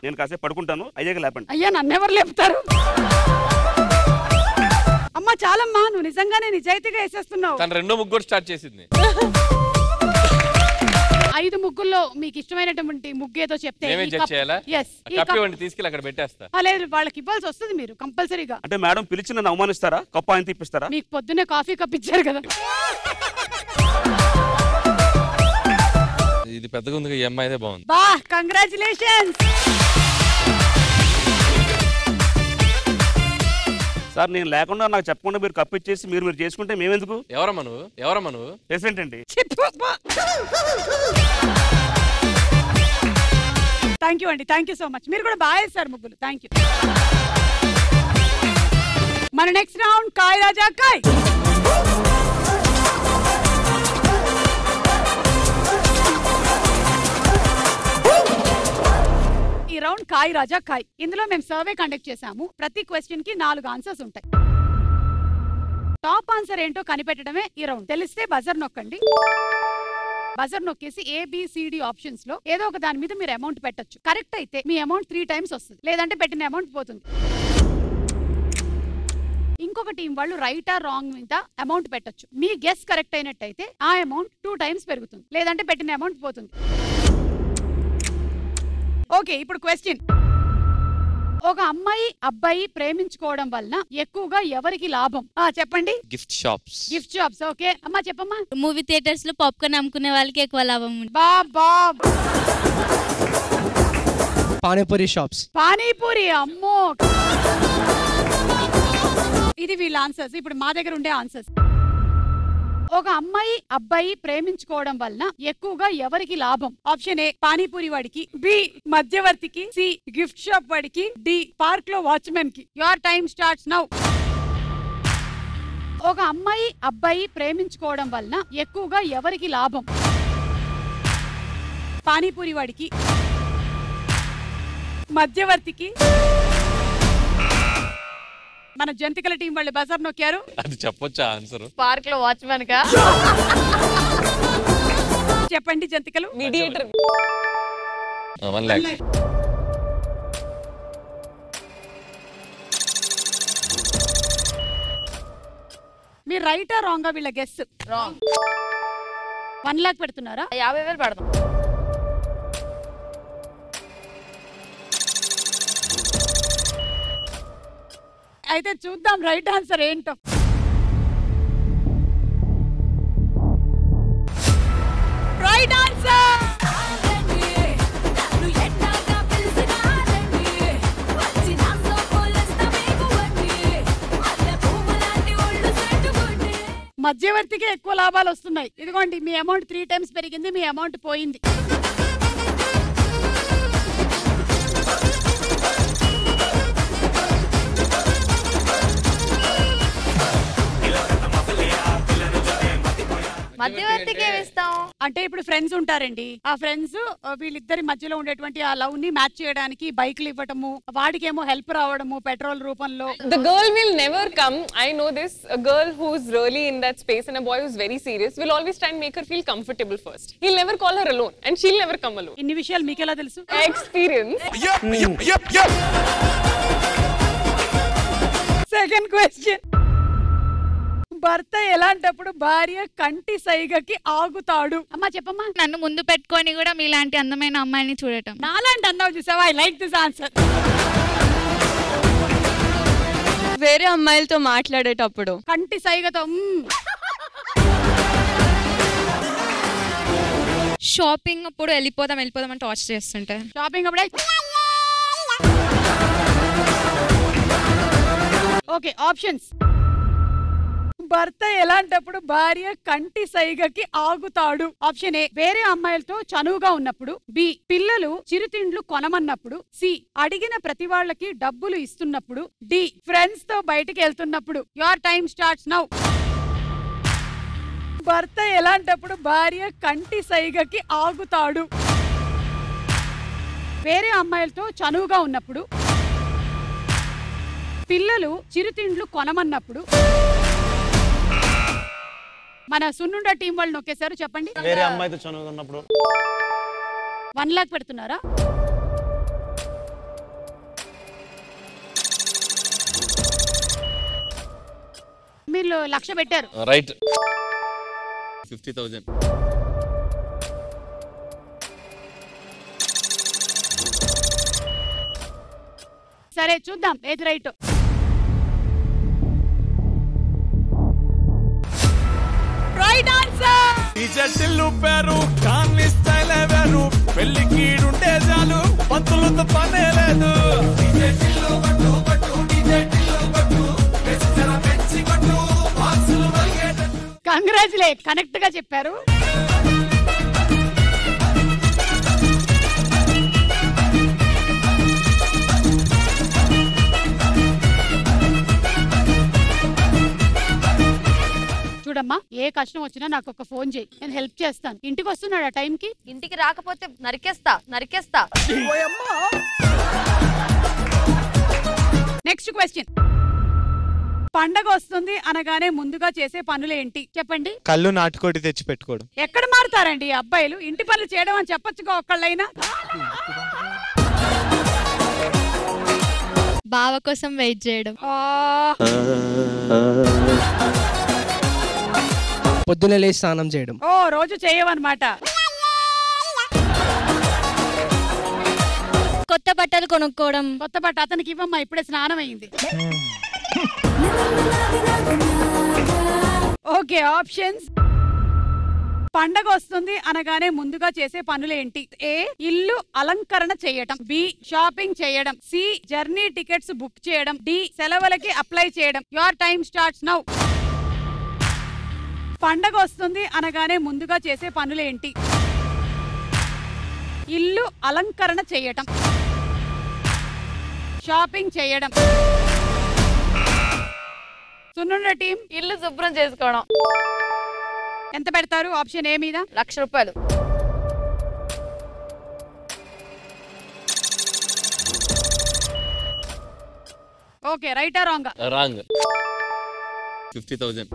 నేను కాసేపు పడుకుంటాను, అయ్యాక లేపండి. అయ్యా నన్నెవరు లేపుతారు? అమ్మా చాలమ్మా, నువ్వు నిజంగానే నిజాయితీగా వేసేస్తున్నావు. తన రెండో ముగ్గు స్టార్ట్ చేసింది. 5 ముగ్గుల్లో మీకు ఇష్టమైనటువంటి ముగ్గు ఏదో చెప్తే తీసుకెళ్ళి అక్కడ పెట్టేస్తా. లేదు, వాళ్ళకి ఇవ్వాల్సి వస్తుంది మీరు కంపల్సరీగా. అంటే మేడం పిలిచి నన్ను అవమానిస్తారా? కప్పు ఆయన తీపిస్తారా? మీకు పొద్దున్నే కాఫీ కప్ ఇచ్చారు కదా. ఇది పెద్దగా ఉంది, ఈ అమ్మాయిదే బాగుంది. బా కంగ్రాచులేషన్స్ సార్. నేను లేకుండా నాకు చెప్పకుండా మీరు కప్పు ఇచ్చేసి మీరు చేసుకుంటే మేమెందుకు? ఎవరమ్మా నువ్వు? ప్రెసిడెంట్ అండి. థ్యాంక్ యూ అండి, థ్యాంక్ యూ సో మచ్. మీరు కూడా బాగా వేస్తారు ముగ్గులు. Thank you. మన నెక్స్ట్ రౌండ్ కాయ్ రాజా కాయ్. ఈ రౌండ్ కాయ్ రాజా కాయ్. ఇందులో మేము సర్వే కండక్ట్ చేశాము. ప్రతి క్వశ్చన్ కి 4 ఆన్సర్స్ ఉంటాయి. టాప్ ఆన్సర్ ఏంటో కనిపెట్టడమే ఈ రౌండ్. తెలిస్తే బజర్ నొక్కండి. బజర్ నొక్కేసి ABCD ఆప్షన్స్ లో ఏదో ఒక దాని మీద మీరు అమౌంట్ పెట్టొచ్చు. కరెక్ట్ అయితే మీ అమౌంట్ 3 టైమ్స్ వస్తుంది, లేదంటే పెట్టిన అమౌంట్ పోతుంది. ఇంకొక టీం వాళ్ళు రైట్ ఆర్ రాంగ్ మీద అమౌంట్ పెట్టొచ్చు. మీ గెస్ కరెక్ట్ అయినట్టయితే ఆ అమౌంట్ 2 టైమ్స్ పెరుగుతుంది, లేదంటే పెట్టిన అమౌంట్ పోతుంది. ఓకే, ఇప్పుడు క్వశ్చన్. ఒక అమ్మాయి అబ్బాయి ప్రేమించుకోవడం వలన ఎక్కువగా ఎవరికి లాభం? చెప్పండి. Gift shops. Gift shops. Okay అమ్మా చెప్పమ్మా. మూవీ థియేటర్స్ లో పాప్కార్న్ అమ్ముకునే వాళ్ళకి ఎక్కువ లాభం. బాబ్. పానీపూరి షాప్స్. పానీపూరి. అమ్మో, ఇది వీళ్ళ ఆన్సర్స్. ఇప్పుడు మా దగ్గర ఉండే ఆన్సర్స్. ఒక అమ్మాయి అబ్బాయి ప్రేమించుకోవడం వలన ఎక్కువగా ఎవరికి లాభం? ఆప్షన్ ఏ పానీపూరి వాడికి, బి మధ్యవర్తికి, సి గిఫ్ట్ షాప్ వాడికి, డి పార్క్ లో వాచ్మెన్ కి. Your time starts now. ఒక అమ్మాయి అబ్బాయి ప్రేమించుకోవడం వలన ఎక్కువగా ఎవరికి లాభం? పానీపూరి వాడికి, మధ్యవర్తికి. మన జంతికల టీం వాళ్ళు బజార్ నొక్కారు. అది చెప్పొచ్చా ఆన్సర్? పార్క్ లో వాచ్మెన్ కా? చెప్పండి జంతికలు. మీడియేటర్. 1 lakh. మీరు రైటా రాంగా? వీళ్ళ గెస్ రాంగ్. 1 lakh పెడుతున్నారా? 50,000 పెడదాం. అయితే చూద్దాం రైట్ ఆన్సర్ ఏంటో. మధ్యవర్తికి ఎక్కువ లాభాలు వస్తున్నాయి. ఇదిగోండి మీ అమౌంట్ 3 times పెరిగింది, మీ అమౌంట్ పోయింది. మధ్యవర్తికి ఇస్తాం అంటే ఇప్పుడు ఫ్రెండ్స్ ఉంటారండి, ఆ ఫ్రెండ్స్ వీళ్ళిద్దరి మధ్యలో ఉండేటువంటి ఆ లవ్ ని మ్యాచ్ చేయడానికి బైక్లు ఇవ్వటము, వాడికేమో హెల్ప్ రావడము పెట్రోల్ రూపంలో. The girl will never come. I know this. A girl who's really in that space and a boy who's very serious will always try and make her feel comfortable first. He'll never call her alone and she'll never come alone. ఇన్ని విషయాలు మీకు ఎలా తెలుసు? Experience. Second question, భర్త ఎలాంటప్పుడు భార్య కంటి సైగకి ఆగుతాడు? అమ్మా చెప్పమ్మా. నన్ను ముందు పెట్టుకొని కూడా మీలాంటి అందమైన అమ్మాయిని చూడటం. నాలాంటి అన్నావు చూసావా? I like this answer. వేరే అమ్మాయిలతో మాట్లాడేటప్పుడు కంటి సైగతో. షాపింగ్ అప్పుడు వెళ్ళిపోదాం అని టార్చ్ చేస్తుంటే. షాపింగ్ అప్పుడే. Okay, options. భర్త ఎలాంటప్పుడు భార్య కంటి సైగకి ఆగుతాడు? ఆప్షన్ ఏ, వేరే అమ్మాయిలతో చనువుగా ఉన్నప్పుడు. బి, పిల్లలు చిరుతిండ్లు కొనమన్నప్పుడు. సి, అడిగిన ప్రతి వాళ్ళకి డబ్బులు ఇస్తున్నప్పుడు. డి, ఫ్రెండ్స్ తో బయటికి వెళ్తున్నప్పుడు. Your time starts now. భర్త ఎలాంటప్పుడు భార్య కంటి సైగకి ఆగుతాడు? వేరే అమ్మాయిలతో చనువుగా ఉన్నప్పుడు, పిల్లలు చిరుతిండ్లు కొనమన్నప్పుడు. మన సున్నుండ టీం వాళ్ళు నొక్కేశారు, చెప్పండి. వేరే అమ్మాయితో చనువుకున్నప్పుడు. 1 lakh పెడుతున్నారా? మీరు 1,00,000 పెట్టారు. రైట్. 50,000. సరే చూద్దాం ఏది రైట్. Right answer. డిజెటిల్లు పేరు కాన్ని స్టైల్ వేరు, పెళ్లి కీడుంటే చాలు పంతులతో పనే లేదు. డిజెటిల్లు పట్టు పట్టు డిజెటిల్లు పట్టు వెచ్చన పెంచి పట్టు బాక్సులు మరిగేటట్టు. కంగ్రాచులేట్, కనెక్ట్ గా చెప్పారు. చూడమ్మా, ఏ కష్టం వచ్చినా నాకు ఒక ఫోన్ చేయి, నేను హెల్ప్ చేస్తాను. ఇంటికి వస్తున్నాడు ఆ టైంకి? ఇంటికి రాకపోతే నరికేస్తా. నెక్స్ట్ క్వశ్చన్, పండగ వస్తుంది అనగానే ముందుగా చేసే పనులేంటి? చెప్పండి. కళ్ళు నాటుకోటి తెచ్చి పెట్టుకోవడం. ఎక్కడ మారుతారండి అబ్బాయిలు? ఇంటి పనులు చేయడం అని చెప్పొచ్చుగా ఒక్కళ్ళైనా. బావ కోసం వెయిట్ చేయడం. పొద్దున లేచి స్నానం చేయడం. ఓ, రోజు చేయవన్నమాట. కొత్త బట్టలు కొనుక్కోవడం. కొత్త బట్ట అతనికి ఇవ్వమ్మా, ఇప్పుడే స్నానం అయింది. Okay, options. పండగ వస్తుంది అనగానే ముందుగా చేసే పనులేంటి? ఏ, ఇల్లు అలంకరణ చేయడం. బి, షాపింగ్ చేయడం. సి, జర్నీ టికెట్స్ బుక్ చేయడం. డి, సెలవులకి అప్లై చేయడం. Your time starts now. పండగ వస్తుంది అనగానే ముందుగా చేసే పనులేంటి? ఇల్లు అలంకరణ చేయడం, షాపింగ్ చేయడం. సున్నుండ టీం ఇల్లు శుభ్రం చేసుకోవడం. ఎంత పెడతారు ఆప్షన్ ఏ మీద? 1,00,000 రూపాయలు. ఓకే, రైటా రాంగ్? రాంగ్. 50,000.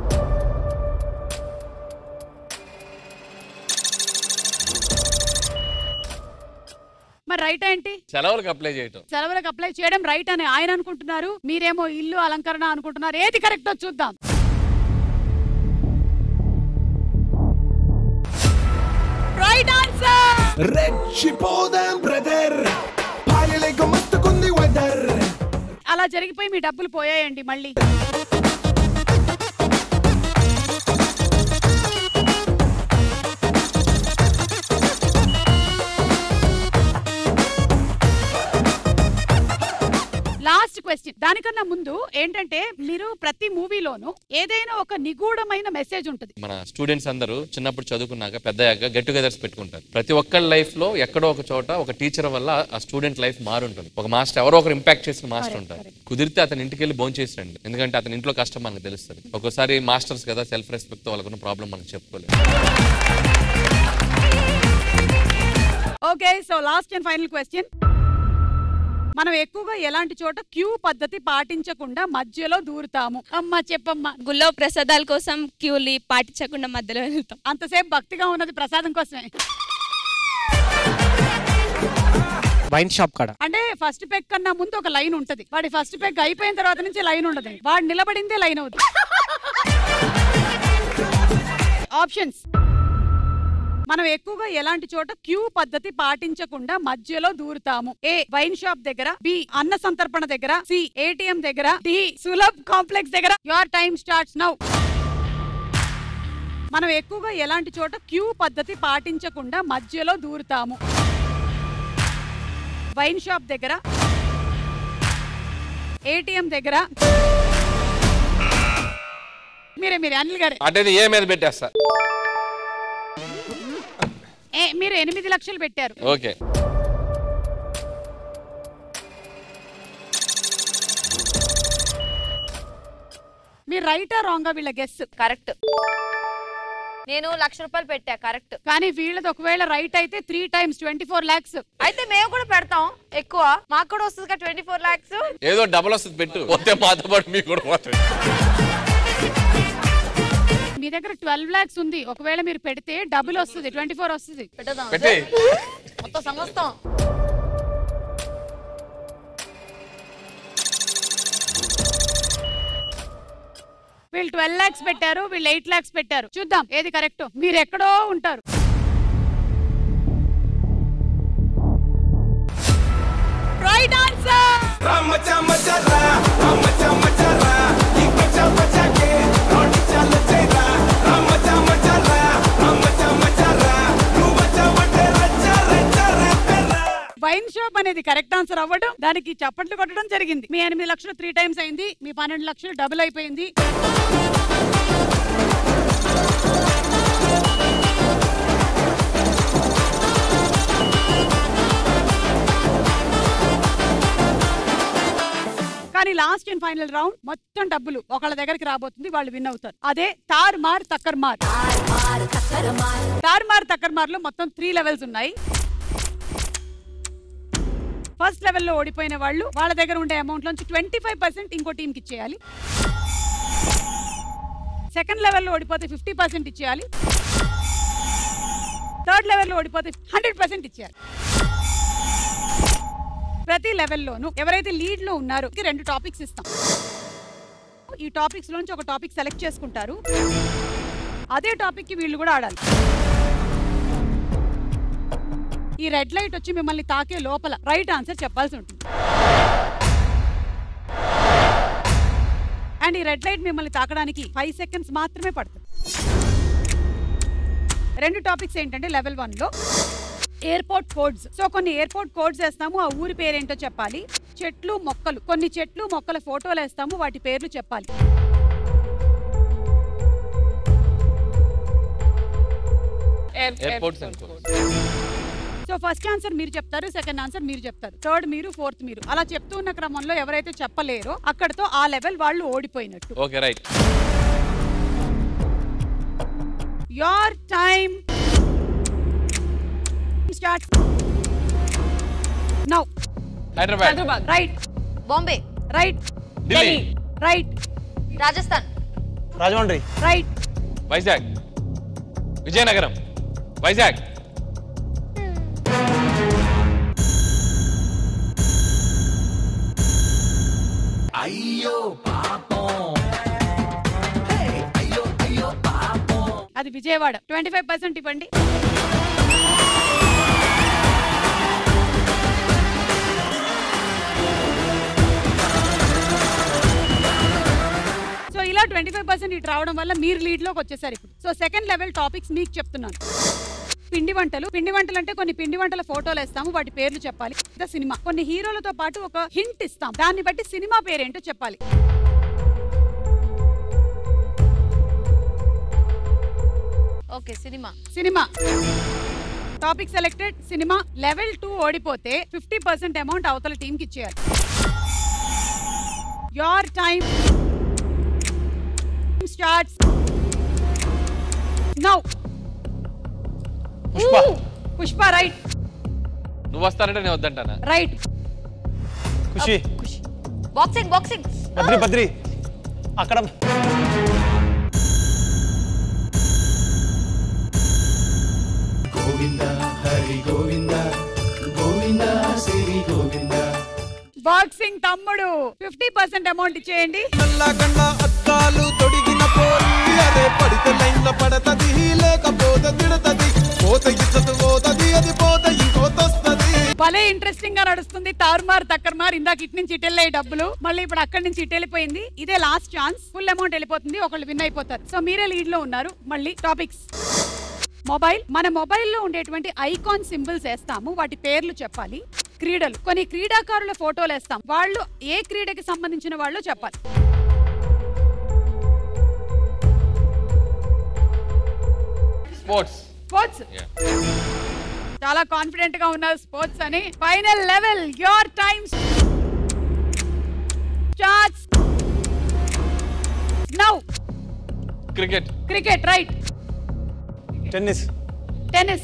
మరి రైట్ ఏంటి? సెలవులకు అప్లై చేయడం. సెలవులకు అప్లై చేయడం రైట్ అని ఆయన అనుకుంటున్నారు, మీరేమో ఇల్లు అలంకరణ అనుకుంటున్నారు. ఏది కరెక్టో చూద్దాం. Right answer. రెచ్చిపోదాం బ్రదర్, పాయలేక మస్తుకుంది వెదర్. అలా జరిగిపోయి మీ డబ్బులు పోయాయండి మళ్ళీ. లాస్ట్ క్వశ్చన్, దానికన్నా ముందు ఏంటంటే మీరు ప్రతి మూవీలోనూ ఏదైనా ఒక నిగూఢమైన మెసేజ్ ఉంటుంది. మన స్టూడెంట్స్ అందరూ చిన్నప్పుడు చదువుకున్నాక పెద్దయ్యాక గెట్ టుగెదర్స్ పెట్టుకుంటారు. ప్రతి ఒక్కళ్ళ లైఫ్ లో ఎక్కడో ఒక చోట ఒక టీచర్ వల్ల ఆ స్టూడెంట్ లైఫ్ మారుంటుంది. ఒక మాస్టర్ ఎవరో ఒకరు ఇంపాక్ట్ చేసిన మాస్టర్ ఉంటారు. కుదిరితే అతని ఇంటికి వెళ్ళి భోంచేసి రండి, ఎందుకంటే అతని ఇంట్లో కష్టం మనకు తెలుస్తుంది. ఒక్కోసారి మాస్టర్స్ కదా, సెల్ఫ్ రెస్పెక్ట్ తో వాళ్ళకున్న ప్రాబ్లం మనకు చెప్పుకోలేదు. Okay, so last and final question. మనం ఎక్కువగా ఎలాంటి చోట క్యూ పద్ధతి పాటించకుండా మధ్యలో దూరుతాము? అమ్మా చెప్పమ్మా. గుళ్ళో ప్రసాదాల కోసం క్యూలి పాటించకుండా మధ్యలో వెళ్తాం. అంతసేపు భక్తిగా ఉన్నది ప్రసాదం కోసమే. వైన్ షాప్ కాడ అంటే ఫస్ట్ పెగ్ కన్నా ముందు ఒక లైన్ ఉంటది. వాడి ఫస్ట్ పెగ్ అయిపోయిన తర్వాత నుంచి లైన్ ఉండదు. వాడు నిలబడిందే లైన్ అవుతుంది. ఆప్షన్స్. మనం ఎక్కువగా ఎలాంటి చోట క్యూ పద్ధతి పాటించకుండా మధ్యలో దూరుతాము? ఏ వైన్ షాప్ దగ్గర, బి అన్న సంతర్పణ దగ్గర, సి ఏటీఎం దగ్గర, డి సులభ్ కాంప్లెక్స్ దగ్గర. Your time starts now. మనం ఎక్కువగా ఎలాంటి చోట క్యూ పద్ధతి పాటించకుండా మధ్యలో దూరుతాము? వైన్ షాప్ దగ్గర, ఏటీఎం దగ్గర. మీరే అనిల్ గారు అంటే ఏ మీద పెట్టేస్తా. మీరు 8 లక్షలు పెట్టారు. ఓకే, మీరు రైటా రాంగా? వీళ్ళ గెస్ కరెక్ట్. నేను 1,00,000 రూపాయలు పెట్టా. కరెక్ట్. కానీ వీళ్ళది ఒకవేళ రైట్ అయితే 3 times 24 lakhs. అయితే మేము కూడా పెడతాం ఎక్కువ, మాకు కూడా వస్తుంది 24 lakhs. ఏదో డబుల్ వస్తుంది పెట్టు, పోతే మాతో పాటు మీకు కూడా పోతుంది. మీ దగ్గర 12 lakhs ఉంది. ఒకవేళ మీరు పెడితే డబుల్ వస్తుంది, 24 వస్తుంది. పెట్టదాం పెట్టే మొత్తం సమస్తం. వీళ్ళు 12 lakhs పెట్టారు, వీళ్ళు 8 lakhs పెట్టారు. చూద్దాం ఏది కరెక్ట్. మీరు ఎక్కడో ఉంటారు. Right answer. వైన్ షాప్ అనేది కరెక్ట్ ఆన్సర్ అవ్వడం, దానికి చప్పట్లు కొట్టడం జరిగింది. మీ 8 లక్షలు 3 times అయింది, మీ 12 లక్షలు డబుల్ అయిపోయింది. కానీ లాస్ట్ అండ్ ఫైనల్ రౌండ్ మొత్తం డబ్బులు ఒకళ్ళ దగ్గరికి రాబోతుంది, వాళ్ళు విన్ అవుతారు. అదే తార్మార్ తక్కర్మార్. తార్మార్ తక్కర్మార్ లో మొత్తం 3 levels ఉన్నాయి. ఫస్ట్ లెవెల్లో ఓడిపోయిన వాళ్ళు వాళ్ళ దగ్గర ఉండే అమౌంట్ నుంచి 25% ఇంకో టీంకి ఇచ్చేయాలి. సెకండ్ లెవెల్లో ఓడిపోతే 50% ఇచ్చేయాలి. థర్డ్ లెవెల్లో ఓడిపోతే 100% ఇచ్చేయాలి. ప్రతి లెవెల్లోనూ ఎవరైతే లీడ్ లో ఉన్నారో 2 టాపిక్స్ ఇస్తాం. ఈ టాపిక్స్ లోంచి ఒక టాపిక్ సెలెక్ట్ చేసుకుంటారు. అదే టాపిక్ కి వీళ్ళు కూడా ఆడాలి. ఈ రెడ్ లైట్ వచ్చి మిమ్మల్ని తాకే లోపల రైట్ ఆన్సర్ చెప్పాల్సి ఉంటుంది. అండ్ ఈ రెడ్ లైట్ మిమ్మల్ని తాకడానికి 5 seconds మాత్రమే పడుతుంది. 2 టాపిక్స్ ఏంటంటే లెవెల్ 1 లో ఎయిర్పోర్ట్ కోడ్స్. సో కొన్ని ఎయిర్పోర్ట్ కోడ్స్ వేస్తాము, ఆ ఊరి పేరేంటో చెప్పాలి. చెట్లు మొక్కలు, కొన్ని చెట్లు మొక్కల ఫోటోలు వేస్తాము, వాటి పేర్లు చెప్పాలి. సో ఫస్ట్ ఆన్సర్ మీరు చెప్తారు, సెకండ్ ఆన్సర్ మీరు చెప్తారు, థర్డ్ మీరు, ఫోర్త్ మీరు. అలా చెప్తూ ఉన్న క్రమంలో ఎవరైతే చెప్పలేరో అక్కడతో ఆ లెవెల్ వాళ్ళు ఓడిపోయినట్టు. Okay right. Your time start now. Hyderabad. Right. Bombay. Right. Delhi. Right. Rajasthan. Rajahmundry. Right. Vizag. Vizianagaram. Vizag. అయ్యో పాపం, అయ్యో అయ్యో పాపం. అది విజయవాడ. 25% ఇవ్వండి. సో ఇలా 25% ఇటు రావడం వల్ల మీరు లీడ్ లోకి వచ్చేసారు ఇప్పుడు. సో సెకండ్ లెవెల్ టాపిక్స్ మీకు చెప్తున్నాను. పిండి వంటలు అంటే కొన్ని పిండి వంటల ఫోటోలు వేస్తాము, వాటి పేర్లు చెప్పాలి. సినిమా కొన్ని హీరోలతో పాటు ఒక హింట్ ఇస్తాం, దాన్ని బట్టి సినిమా పేరేంటో చెప్పాలి. Okay cinema topic selected. Cinema. Level 2 ఓడిపోతే 50% అమౌంట్ అవతల టీమ్ కి ఇచ్చేయాలి. Your time starts now. Pushpa right. నువ్వు వస్తానంటే నేను వద్దంటానా? రైట్. ఖుషి. బాక్సింగ్ బద్రి అక్కడ. గోవింద హరి గోవింద గోవింద శ్రీ గోవింద. బాక్సింగ్ తమ్ముడు 50% అమౌంట్ ఇచ్చేయండి. నల్లగండ అద్దాలు తొడిగిన పోరి అరే పడితే లైన్ల పడతది లేకపోతే తిడతది పోత ఇచ్చదు పోతది అది పోత ఇంకోతొస్తది. భలే ఇంట్రెస్టింగ్ గా నడుస్తుంది. తారుమార్ తక్కర్మార్. ఇందాక ఇటు నుంచి ఇటు వెళ్ళే డబ్బులు మళ్ళీ ఇప్పుడు అక్కడి నుంచి ఇటు వెళ్ళిపోయింది. ఇదే లాస్ట్ ఛాన్స్. ఫుల్ అమౌంట్ వెళ్ళిపోతుంది, ఒకళ్ళు విన్ అయిపోతారు. సో మీరే లీడ్ లో ఉన్నారు. మళ్ళీ టాపిక్స్. మొబైల్. మన మొబైల్లో ఉండేటువంటి ఐకాన్ సింబల్స్ వేస్తాము, వాటి పేర్లు చెప్పాలి. క్రీడలు. కొన్ని క్రీడాకారుల ఫోటోలు వేస్తాం, వాళ్ళు ఏ క్రీడకి సంబంధించిన వాళ్ళు చెప్పాలి. స్పోర్ట్స్. చాలా కాన్ఫిడెంట్ గా ఉన్నారు స్పోర్ట్స్ అని. Final level. Your time starts now. Cricket right. Tennis.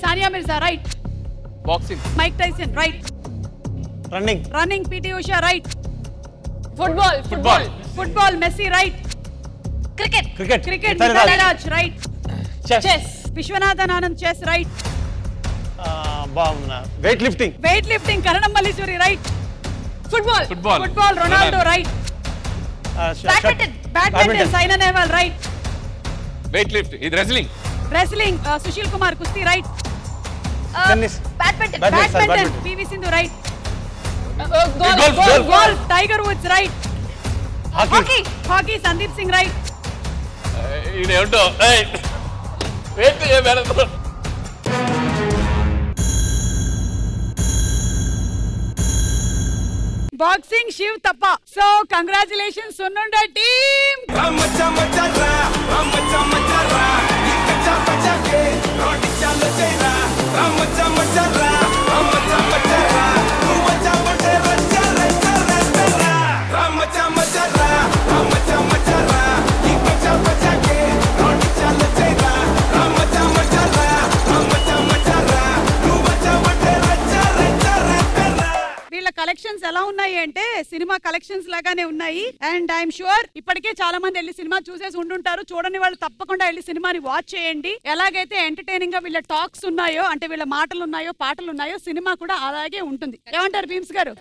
Sania Mirza right. Boxing. Mike Tyson right. Running PT Usha right. Football Messi right. Cricket Raj right. Chess Viswanathan Anand chess right. Weightlifting Karnam Malleswari right. Football Ronaldo right. Badminton Saina Nehwal right. Weight lift ఇది wrestling Sushil Kumar కుస్తీ right. Badminton PV Sindhu right. Golf Tiger Woods right. Hockey Sandeep Singh right. ఇదేంటో boxing Shiv తప్ప. So congratulations Sunnunda team. Collections ఎలా ఉన్నాయి అంటే cinema collections లాగానే ఉన్నాయి. And I'm sure ఇప్పటికే చాలా మంది వెళ్ళి సినిమా చూసేసి ఉండుంటారు. చూడని వాళ్ళు తప్పకుండా వెళ్ళి సినిమాని వాచ్ చేయండి. ఎలాగైతే ఎంటర్టైనింగ్ గా వీళ్ళ టాక్స్ ఉన్నాయో, అంటే వీళ్ళ మాటలు ఉన్నాయో, పాటలు ఉన్నాయో, సినిమా కూడా అలాగే ఉంటుంది. ఏమంటారు భీమ్స్ గారు?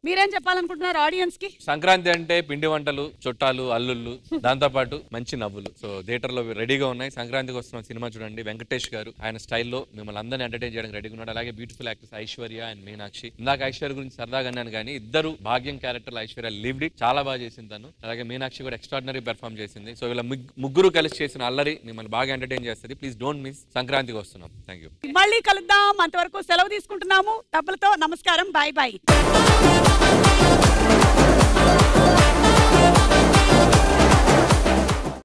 మీరేం చెప్పాలనుకుంటున్నారు ఆడియన్స్ కి? సంక్రాంతి అంటే పిండి వంటలు, చుట్టాలు, అల్లుళ్ళు, దాంతో పాటు మంచి నవ్వులు. సో థియేటర్ లో రెడీగా ఉన్నాయి. సంక్రాంతికి వస్తున్న సినిమా చూడండి. వెంకటేష్ గారు ఆయన స్టైల్లో మిమ్మల్ని అందరినీ ఎంటర్టైన్ చేయడానికి రెడీగా ఉన్నాడు. అలాగే beautiful actors Aishwarya and Meenakshi. ఇందాక ఐశ్వర్య గురించి సరదాగా అన్నాను కానీ ఇద్దరు భాగ్యం క్యారెక్టర్ ఐశ్వర్య లివ్డ్ ఇట్ చాలా బాగా చేసింది తను. అలాగే మీనాక్షి కూడా ఎక్స్ట్రాడినరీ పెర్ఫార్మ్ చేసింది. సో వీళ్ళ ముగ్గురు కలిసి చేసిన అల్లరి మిమ్మల్ని బాగా ఎంటర్టైన్ చేస్తుంది. Please don't miss. సంక్రాంతికి వస్తున్నాం. Thank you. మళ్ళీ కలుద్దాం. అంతవరకు సెలవు తీసుకుంటున్నాము. డబ్బులతో నమస్కారం. Bye bye.